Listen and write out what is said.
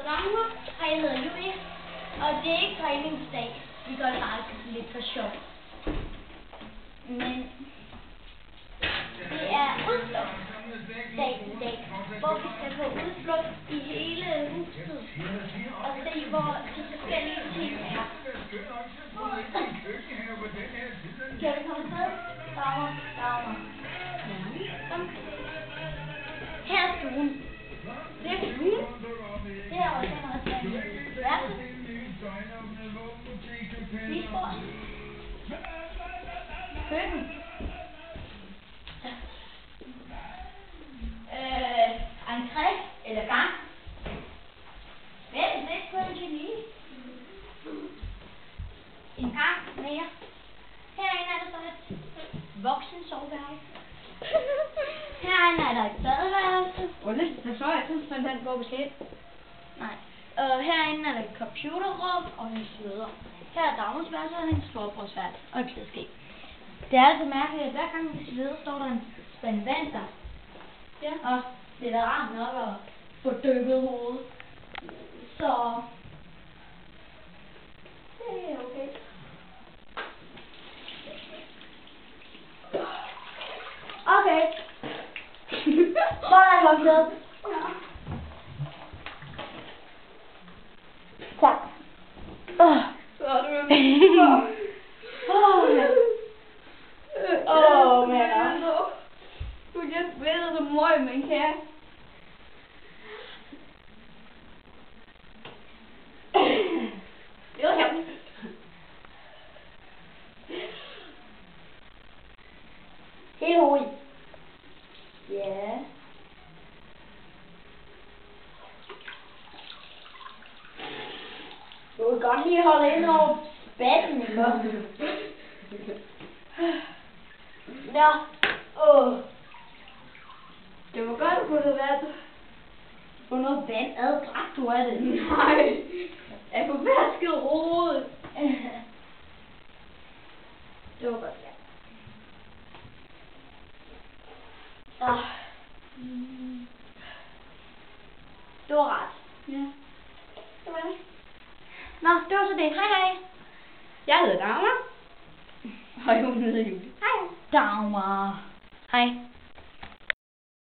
Dagmar, og jeg hedder Julie, og det er ikke træningsdag. Vi gør det bare lidt for sjov. Men det er udflugtsdag i dag, hvor vi skal på udflugt i hele huset og se, hvor de forskellige ting er. Kan vi komme med? Dagmar. Kom. Her er stuen. Det er stuen. Det er også en værelse. Spisbord. Køkken. Entré eller gang. Vent lidt på en geni. En gang mere. Herinde er der så et voksen soveværelse. Herinde er der et badeværelse. Det så jeg synes, at den går beskædt. Nej. Herinde er der et computerrum og en sveder. Her er Dagmars værelse og en storebrors og et klædeskab. Det er altså mærkeligt, at hver gang vi sveder, står der en spand vand der. Ja. Og det er da rart nok at få dyppet hovedet. Så det er okay. Okay. Hvor er det håndklædet? Tak. Så er du med. Man. Du kan vide så meget, man kan. Jo, ja. Helt roligt. Ja. Du vil godt lige holde ind over batten, ikke? Ja. Det var godt at få noget vand. Få noget vand ad, drak du af det? Nej. Jeg får vasket rodet. Det var godt, ja. Så. Det var rart. Ja. Det var det. Nå, det var så det. Hej hej. Jeg hedder Dagmar. Og hun hedder Julie. Hej. Dagmar. Hej.